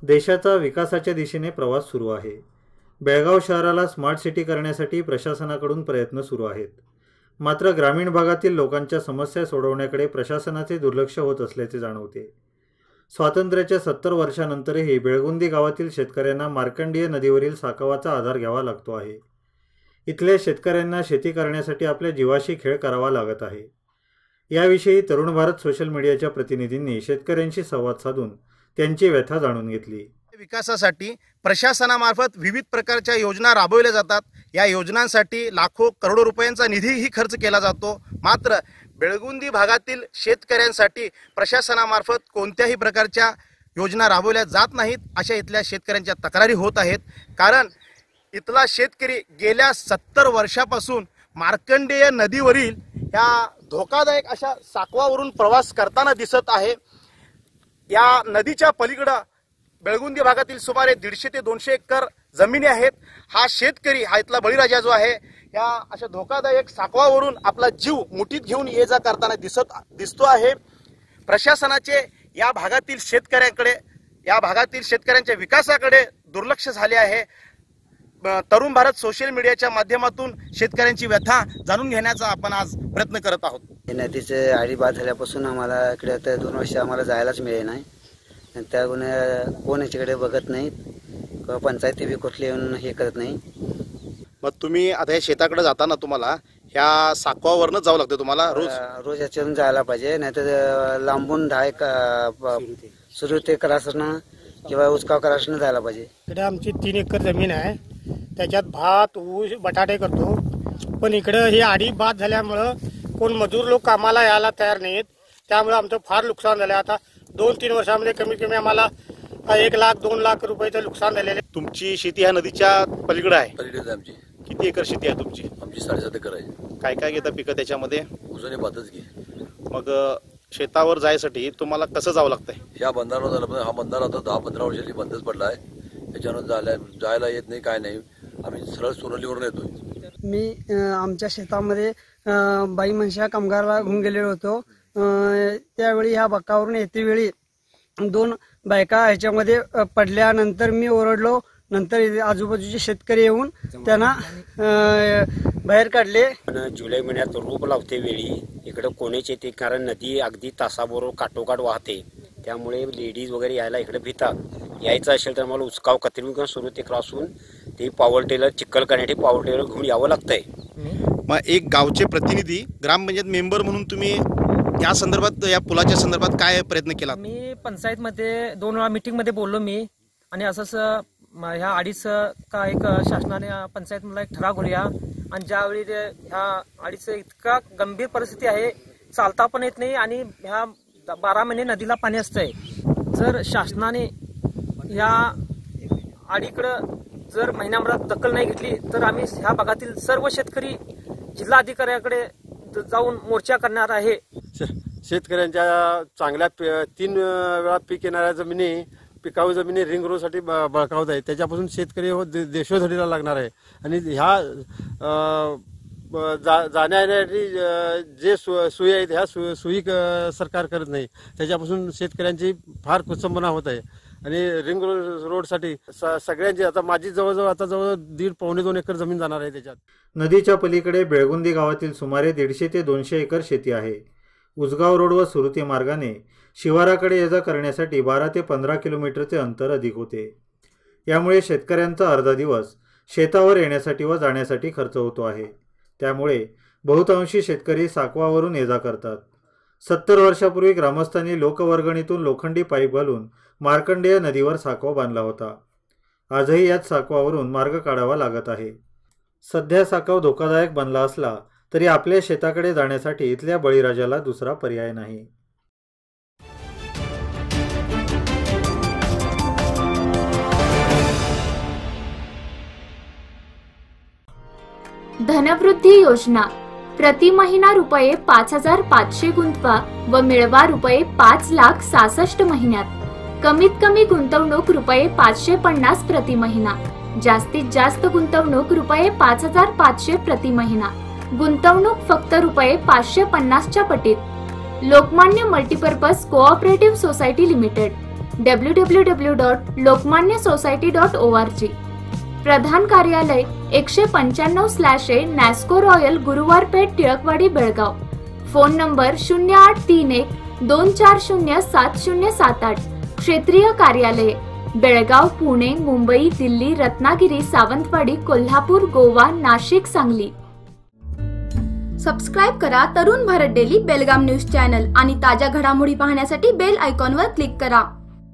देशाचा विकासाच्या दिशेने प्रवास सुरू आहे। बेळगाव शहराला स्मार्ट सिटी करण्यासाठी प्रशासनाकडून प्रयत्न सुरू आहेत। मात्र ग्रामीण भागातील लोकांच्या समस्या सोडवण्याकडे प्रशासनाचे दुर्लक्ष होत असल्याचे जाणवते। स्वातंत्र्याच्या 70 वर्षांनंतरही बेळगुंदी गावातील शेतकऱ्यांना मार्कंडेय नदीवरील साकवाचा आधार घ्यावा लागतो आहे। इथल्या शेतकऱ्यांना शेती करण्यासाठी आपल्या जीवाशी खेळ करावा लागत आहे। याविषयी तरुण भारत सोशल मीडियाच्या प्रतिनिधींनी शेतकऱ्यांशी संवाद साधून त्यांची व्यथा जाणून घेतली। विकासासाठी प्रशासनामार्फत विविध प्रकारच्या योजना राबवल्या जातात। या योजनांसाठी लाखो करोडो रुपयांचा निधीही खर्च केला जातो। मात्र बेळगुंदी भागातील शेतकऱ्यांसाठी प्रशासनामार्फत कोणत्याही प्रकारच्या योजना राबवल्या जात नाहीत, अशा इथल्या शेतकऱ्यांच्या तक्रारी होत आहेत। कारण इथला शेतकरी गेल्या 70 वर्षापासून मार्कंडेय नदीवरील या धोकादायक अशा साकवावरून प्रवास करताना दिसत आहे। या नदीच्या पलीकडे बेळगुंदी भागातील सुमारे 150 ते 200 एकर जमिनी आहेत। हा शेतकरी, हा इथला बळीराजा जो आहे, या अशा धोकादायक साकवावरून आपला जीव मुठीत घेऊन ये जा करताना दिसतो आहे। प्रशासनाचे या भागातील शेतकऱ्यांच्या विकासाकडे दुर्लक्ष झाले आहे। तरुण भारत सोशल मीडियाच्या माध्यमातून शेतकऱ्यांची व्यथा जाणून घेण्याचा आपण आज प्रयत्न करत आहोत। नदीचे आडी बाद झाल्यापासून आम्हाला इकडे आता 2 वर्ष आम्हाला जायलाच मिळे नाही। त्या कोण याच्याकडे बघत नाहीत, पंचायती बी कुठली येऊन हे करत नाही। मग तुम्ही आता या शेताकडे जाताना तुम्हाला ह्या साकवावरनं जावं लागतं, तुम्हाला रोज याच्यावरून जायला पाहिजे, नाहीतर लांबून सुरू ते करासनं किंवा उसकाव करासनं जायला पाहिजे। इकडे आमची 3 एकर जमीन आहे, त्याच्यात भात, ऊस, बटाटे करतो। पण इकडे ही आडी बाद झाल्यामुळं कोण मजूर लोक कामाला यायला तयार नाहीत, त्यामुळे आमचं फार नुकसान झालं। आता 2-3 वर्षांमध्ये कमीत कमी आम्हाला 1 लाख 2 लाख रुपयाचं नुकसान झालेलं आहे। तुमची शेती ह्या नदीच्या पलीकडे आहे? पलीकडे आमची। किती एकर शेती आहे तुमची? आमची 7.5 एकर आहे। काय काय घेता पिकं त्याच्यामध्ये? उजने भातच घे। मग शेतावर जायसाठी तुम्हाला कसं जावं लागतंय? ह्या बंधारा झाला, पण हा बंधारा आता 10-15 वर्षांनी बंदच पडला आहे। त्याच्यानं जायला येत नाही, काय नाही। आम्ही सरळ सोनलीवरून येतोय। मी आमच्या शेतामध्ये बाई मनशा कामगारला घेऊन गेलेलो होतो। त्यावेळी ह्या बक्कावरून येते वेळी 2 बायका ह्याच्यामध्ये पडल्यानंतर मी ओरडलो। नंतर आजूबाजूचे शेतकरी येऊन त्यांना बाहेर काढले। जुलै महिन्यात रोप लावते वेळी इकडे कोणीच येते, कारण नदी अगदी तासाबरोबर काठोकाठ वाहते। त्यामुळे लेडीज वगैरे यायला इकडे भीतात। यायचं असेल तर मला उचकाव कतरून किंवा सुरू ते क्रॉसून ते पॉवर टेलर चिखल करण्यासाठी पॉवर टेलर घेऊन यावं लागतंय। मग एक गावचे प्रतिनिधी, ग्रामपंचायत मेंबर म्हणून तुम्ही या संदर्भात, या पुलाच्या संदर्भात काय प्रयत्न केला? मी पंचायतमध्ये 2 वेळा मीटिंगमध्ये बोललो मी, आणि असंच ह्या अडीच का एक शासनाने पंचायतमधला एक ठराव करूया। आणि ज्यावेळी ह्या अडीच इतका गंभीर परिस्थिती आहे, चालता पण येत नाही आणि ह्या 12 महिने नदीला पाणी असतंय। जर शासनाने या आडीकडं जर महिन्याभरात दखल नाही घेतली तर आम्ही ह्या भागातील सर्व शेतकरी जिल्हाधिकाऱ्याकडे जाऊन मोर्चा करणार आहे। शेतकऱ्यांच्या चांगल्या 3 वेळा पीक येणाऱ्या जमिनी, पिकाऊ जमिनी रिंग रोडसाठी बळकावत आहे। त्याच्यापासून शेतकरी देशोधडीला लागणार आहे। आणि ह्या जाण्या येण्यासाठी जे सोयी आहेत, ह्या सोयी सरकार करत नाही। त्याच्यापासून शेतकऱ्यांची फार कुचंबना होत आहे। आणि रिंग रोडसाठी सगळ्यांची, आता माझी जवळजवळ 1.5-2 एकर जमीन जाणार आहे त्याच्यात। नदीच्या पलीकडे बेळगुंदी गावातील सुमारे 150 ते 200 एकर शेती आहे। उसगाव रोड व सुरुती मार्गाने शिवाराकडे ये जा करण्यासाठी 12 ते 15 किलोमीटरचे अंतर अधिक होते। यामुळे शेतकऱ्यांचा अर्धा दिवस शेतावर येण्यासाठी व जाण्यासाठी खर्च होतो आहे। त्यामुळे बहुतांशी शेतकरी साकवावरून ये जा करतात। 70 वर्षापूर्वी ग्रामस्थांनी लोकवर्गणीतून लोखंडी पाईप घालून मार्कंडेय नदीवर साकवा बांधला होता। आजही याच साकवावरून मार्ग काढावा लागत आहे। सध्या साकव धोकादायक बनला असला तरी आपल्या शेताकडे जाण्यासाठी इथल्या बळीराजाला दुसरा पर्याय नाही। धनवृद्धी योजना प्रति महिना रुपये 5,500 गुंतवा व मिळवा रुपये 5,66,000 महिन्यात। कमीत कमी गुंतवणूक रुपये 550 प्रति महिना, जास्तीत जास्त गुंतवणूक रुपये 5,500 प्रति महिना। गुंतवणूक फक्त रुपये 550च्या पटीत। Lokmanya multipurpose cooperative society limited, www.lokmanyasociety.org. प्रधान कार्यालय 195/A Nasco Royal Guruwarpeth Tilakwadi Belgaum. Phone number 0831-240-7078. क्षेत्रीय कार्यालय बेळगाव, पुणे, मुंबई, दिल्ली, रत्नागिरी, सावंतवाडी, कोल्हापूर, गोवा, नाशिक, सांगली. सबस्क्राईब करा Tarun Bharat daily Belgaum news channel आणि ताज्या घडामोडी पाहण्यासाठी बेल आयकॉनवर क्लिक करा.